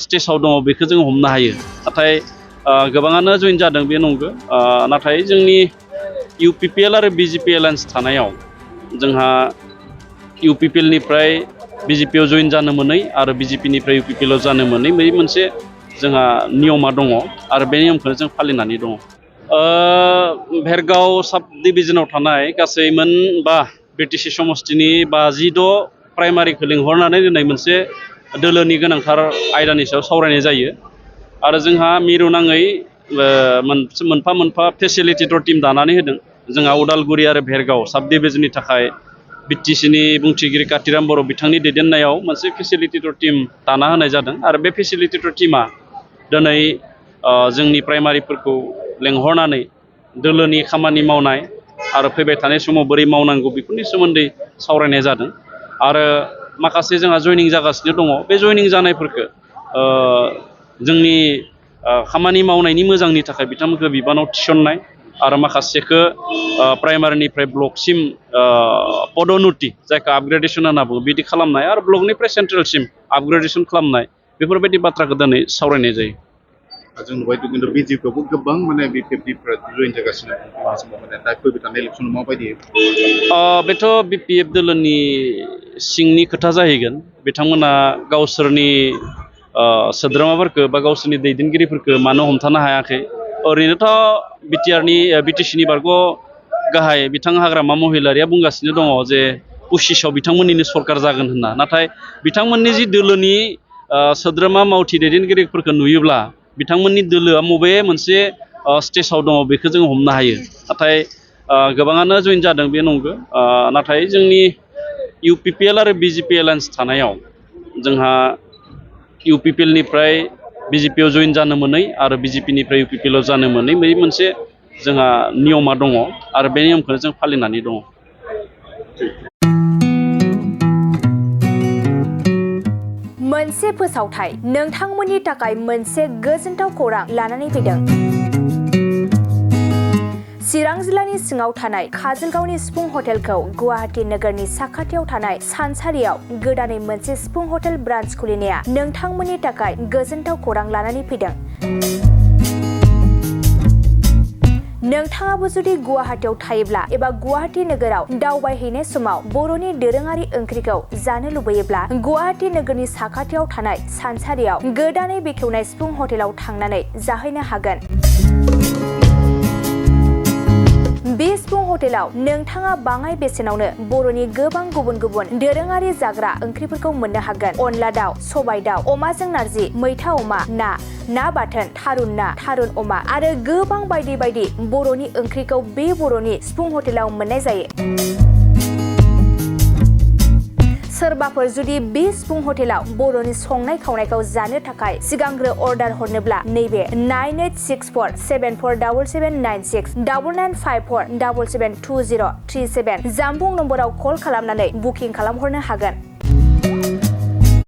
स्टेजाव दङ बेखौ जों हमनो हायो नाथाय गोबाङानो जइन जादों बे नंगौ नाथाय जोंनि UPPL आरो BJP एलायन्स थानायाव जोंहा UPPL निफ्राय BJP आव जइन जानो मोनै आरो BJP निफ्राय UPPL आव जानो मोनै बे मोनसे जोंहा नियमा दङ आरो बे नियमखौ जों फालिनानै दङ भेरगाव साब डिभिजनाव थानाय गासै मोनबा BTC समष्टिनि 56 प्राइमारिखौ लिंहरनानै दिनै मोनसे दोलोनि गोनांथार आयदानि सायाव सावरायनाय जायो आरो जोंहा मिरु नाङै मोनफा मोनफा फेसिलिटेटर टीम दानानै होदों जोंहा उदालगुरि आरो भेरगाव साब डिभिजननि थाखाय BTCनि बुंथिगिरि कातिराम बर' बिथांनि दैदेननायाव मोनसे फेसिलिटेटर टीम दाना होनाय जादों आरो बे फेसिलिटेटर टीमा दिनै जोंनि प्राइमारिफोरखौ लेंहरनानै दोलोनि खामानि मावनाय आरो फैबाय थानाय समाव बोरै मावनांगौ बेफोरनि सोमोन्दै सावरायनाय जादों आरो माखासे जोंहा जयनिं जागासिनो दङ बे जयनिं जानायफोरखौ जोंनि खामानि मावनायनि मोजांनि थाखाय बिथांमोनखौ बिबानाव थिसननाय आरो माखासेखौ प्राइमारिनिफ्राय ब्लकसिम पदोन्नति जायखौ आपग्रेडेसन होनना बुङो बिदि खालामनाय आरो ब्लकनिफ्राय सेन्ट्रेलसिम आपग्रेडेसन खालामनाय बेफोरबायदि बाथ्राखौ दिनै सावरायनाय जायो जों नुबाय खिन्थु BJPआवबो गोबां माने BPFनिफ्राय जइन जागासिनो माने दा फैबाय थानाय इलेक्सनाव माबायदि बेथ' BPF दोलोनि सिंनि खोथा जाहैगोन बिथांमोना गावसोरनि सोद्रोमाफोरखौ बा गावसोरनि दैदेनगिरिफोरखौ मानो हमथानो हायाखै ओरैनोथ' BTCनि बारग' गाहाय बिथां हाग्रामा महिलारिया बुंगासिनो दङ जे 25आव बिथांमोननिनो सरकार जागोन होनना नाथाय बिथांमोननि जि दोलोनि सोद्रोमा मावथि दैदेनगिरिफोरखौ नुयोब्ला बिथांमोननि दोलोआ बबे मोनसे स्टेजाव दङ बेखौ जों हमनो हायो नाथाय गोबाङानो जइन जादों बे नंगौ नाथाय जोंनि UPPL आरो BJP एलायन्स थानायाव जोंहा UPPL निफ्राय BJP आव जइन जानो मोनै आरो BJP निफ्राय UPPL आव जानो मोनै बे मोनसे जोंहा नियमा दङ आरो बे नियमखौ जों फालिनानै दङ मोनसे फोसावथाय नोंथांमोननि थाखाय मोनसे गोजोनथाव खौरां लानानै फैदों चिरां जिल्लानि सिङाव थानाय काजलगावनि सिफुं हटेलखौ गुवाहाटी नोगोरनि साखाथियाव थानाय सानसारियाव गोदानै मोनसे सिफुं हटेल ब्रान्च खुलिनाया नोंथांमोननि थाखाय गोजोनथाव खौरां लानानै फैदों नोंथाङाबो जुदि गुवाहाटीयाव थायोब्ला एबा गुवाहाटी नोगोराव दावबायहैनाय समाव बर'नि दोरोङारि ओंख्रिखौ जानो लुबैयोब्ला गुवाहाटी नोगोरनि साखाथियाव थानाय सानसारियाव गोदानै बेखेवनाय सिफुं हटेलाव थांनानै जाहैनो हागोन बे सिफुं हटेलाव नोंथाङा बाङाय बेसेनावनो बर'नि गोबां गुबुन गुबुन दोरोङारि जाग्रा ओंख्रिफोरखौ मोननो हागोन अनला दाउ सबाय दाउ अमाजों नारजि मैथा अमा ना बाथोन थारुन ना थारुन अमा आरो गोबां बायदि बायदि बर'नि ओंख्रिखौ बे बर'नि सिफुं हटेलाव मोननाय जायो सोरबाफोर जुदि बे सिफुं हटेलाव बर'नि संनाय खावनायखौ जानो थाखाय सिगांग्रो अर्डार हरनोब्ला नैबे 9864747796 9954772037 जामबुं नम्बराव कल खालामनानै बुकिं खालामहरनो हागोन